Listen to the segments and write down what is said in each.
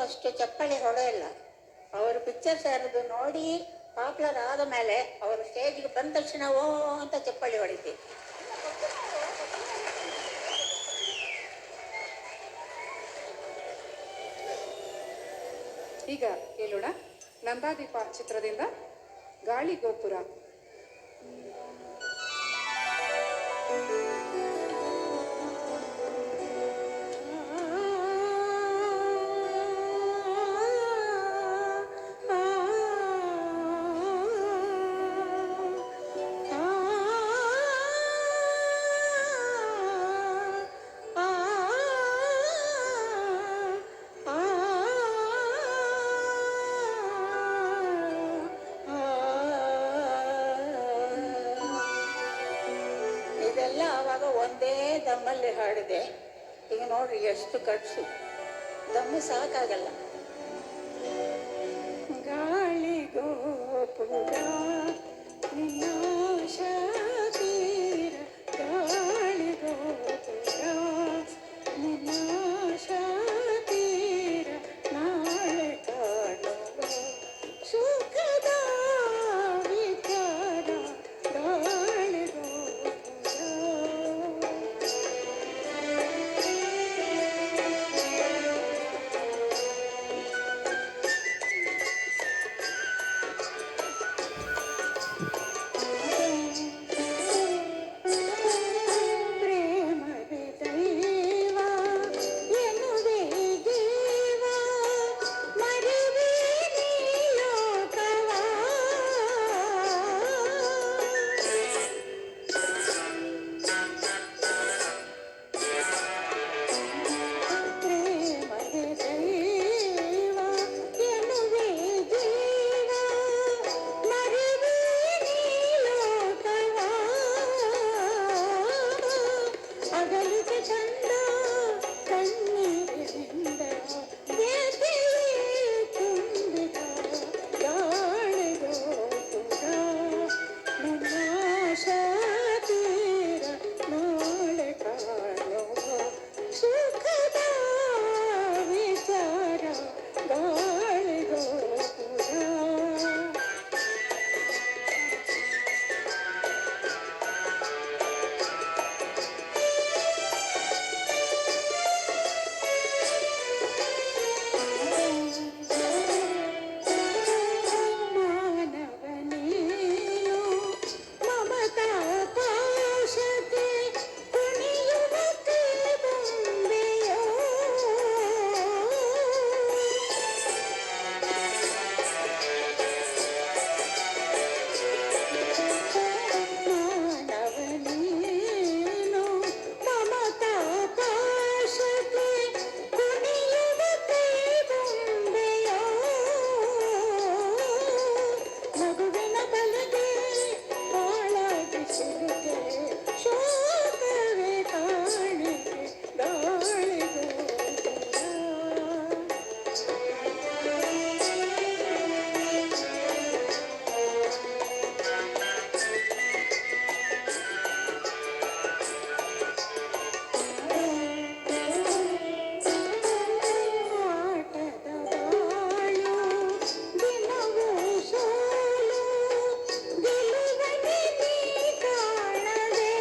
ಅಷ್ಟು ಚಪ್ಪಲಿ ಹೊಡೆಯಲ್ಲ. ಅವರು ಪಿಕ್ಚರ್ಸ್ ಯಾರದು ನೋಡಿ ಪಾಪ್ಯುಲರ್ ಆದ ಮೇಲೆ ಅವರು ಸ್ಟೇಜ್ಗೆ ಬಂದ ತಕ್ಷಣ ಓ ಅಂತ ಚಪ್ಪಲಿ ಹೊಡಿತೀವಿ. ಈಗ ಕೇಳೋಣ ನಂದಾದೀಪ ಚಿತ್ರದಿಂದ ಗಾಳಿ ಗೋಪುರ. ಇದೆಲ್ಲ ಆವಾಗ ಒಂದೇ ದಮ್ಮಲ್ಲಿ ಹಾಡಿದೆ. ಈಗ ನೋಡ್ರಿ ಎಷ್ಟು ಕಟ್ಸು, ದಮ್ಮು ಸಾಕಾಗಲ್ಲ. ಗಾಳಿ ಗೋಪುರ ನಿನ್ನಾಶ ತೀರ, ಗಾಳಿ ಗೋಪುರ ನಿನ್ನಾಶ ತೀರ, ನಾಳೆ ಕಾಣುವ ಸುಖದ ವಿಚಾರ, ಗಾಳಿ ಗೋಪುರ. ಪ್ರೇಮವೇ ದೈವ ಎನ್ನುವೆ ಜೀವ, ಮರೆವೆ ನೀ ಲೋಕವ. ಪ್ರೇಮವೇ ದೈವ ಎನ್ನುವೆ ಜೀವ, ಮರೆವೆ ನೀ ಲೋಕವ. ಅಗಲಿದ ಚಂದ ಕಣ್ಣೀರಿನಿಂದ ಬೇಸೆಯೇ ತುಂಬಿದ, ಗಾಳಿ ಗೋಪುರ ನಿನ್ನಾಶ ತೀರ, ನಾಳೆ ಕಾಣುವ ಸುಖದ ವಿಚಾರ, ಗಾಳಿ ಗೋಪುರ. ಮಾನವ ನೀನು ಮಮತಾ ಪಾಶಕ್ಕೆ ಕುಣಿಯುವ ಕೈಬೊಂಬೆಯೋ. ಮಾನವ ನೀನು ಮಮತಾ ಪಾಶಕ್ಕೆ ಕುಣಿಯುವ ಕೈಬೊಂಬೆಯೋ. ಮಗುವಿನ ಬಲಗೆ ಬಾಳಾಗಿ ಸಿಲುಕೆ, ಶೋಕವೇ ಕಾಣಿಕೆ, ಗಾಳಿ ಗೋಪುರ. ಆಟದ ಬಾಳು ದಿನವೂ ಸೋಲು, ಗೆಲುವನೆ ನೀ ಕಾಣದೆ.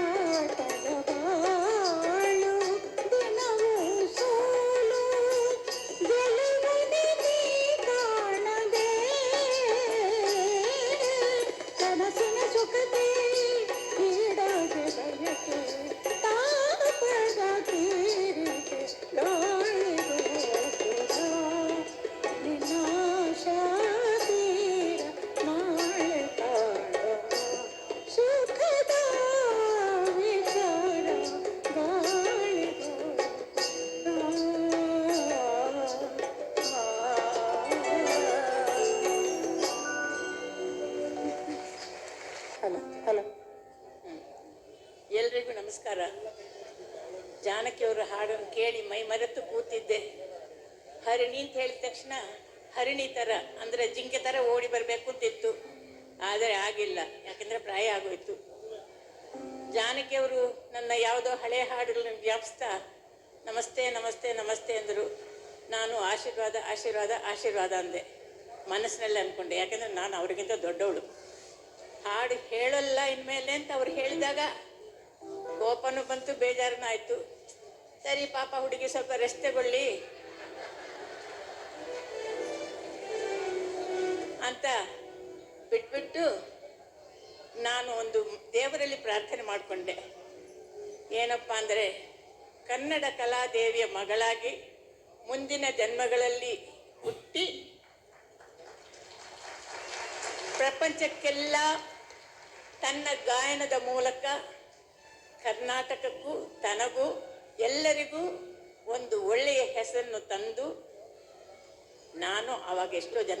ಆಟದ ಬಾಳು ದಿನವೂ ಸೋಲು, ಗೆಲುವನೆ ನೀ ಕಾಣದೆ. ಕನಸಿನ ಸುಖತೆ ಈಡಾಗೆ ಬಯಕೆ, ತಾಪದ ತೀರಿಕೆ, ಗಾಳಿ ಗೋಪುರ ನಿನ್ನಾಶ ತೀರ, ನಾಳೆ ಕಾಣುವ ಸುಖದ ವಿಚಾರ, ಗಾಳಿ ಹಲೋ ಹಲೋ. ಎಲ್ರಿಗೂ ನಮಸ್ಕಾರ. ಜಾನಕಿಯವರ ಹಾಡನ್ನು ಕೇಳಿ ಮೈ ಮರೆತು ಕೂತಿದ್ದೆ. ಹರಿಣಿ ಅಂತ ಹೇಳಿದ ತಕ್ಷಣ ಹರಿಣಿ ಥರ ಅಂದರೆ ಜಿಂಕೆ ಥರ ಓಡಿ ಬರಬೇಕು ಅಂತಿತ್ತು. ಆದರೆ ಆಗಿಲ್ಲ, ಯಾಕಂದರೆ ಪ್ರಾಯ ಆಗೋಯ್ತು. ಜಾನಕಿಯವರು ನನ್ನ ಯಾವುದೋ ಹಳೆ ಹಾಡುಗಳನ್ನು ಜ್ಞಾಪಿಸ್ತಾ ನಮಸ್ತೆ ನಮಸ್ತೆ ನಮಸ್ತೆ ಅಂದರು. ನಾನು ಆಶೀರ್ವಾದ ಆಶೀರ್ವಾದ ಆಶೀರ್ವಾದ ಅಂದೆ, ಮನಸ್ಸಿನಲ್ಲಿ ಅಂದ್ಕೊಂಡೆ. ಯಾಕೆಂದರೆ ನಾನು ಅವರಿಗಿಂತ ದೊಡ್ಡವಳು. ಹಾಡು ಹೇಳಲ್ಲ ಇನ್ಮೇಲೆ ಅಂತ ಅವ್ರು ಹೇಳಿದಾಗ ಕೋಪನೂ ಬಂತು, ಬೇಜಾರನೂ ಆಯಿತು. ಸರಿ ಪಾಪ ಹುಡುಗಿ ಸ್ವಲ್ಪ ರೆಸ್ಟ್ ತಗೊಳ್ಳಿ ಅಂತ ಬಿಟ್ಬಿಟ್ಟು ನಾನು ಒಂದು ದೇವರಲ್ಲಿ ಪ್ರಾರ್ಥನೆ ಮಾಡಿಕೊಂಡೆ. ಏನಪ್ಪ ಅಂದರೆ, ಕನ್ನಡ ಕಲಾದೇವಿಯ ಮಗಳಾಗಿ ಮುಂದಿನ ಜನ್ಮಗಳಲ್ಲಿ ಹುಟ್ಟಿ ಪ್ರಪಂಚಕ್ಕೆಲ್ಲ ತನ್ನ ಗಾಯನದ ಮೂಲಕ ಕರ್ನಾಟಕಕ್ಕೂ ತನಗೂ ಎಲ್ಲರಿಗೂ ಒಂದು ಒಳ್ಳೆಯ ಹೆಸರನ್ನು ತಂದು, ನಾನು ಆವಾಗ ಎಷ್ಟೋ ಜನ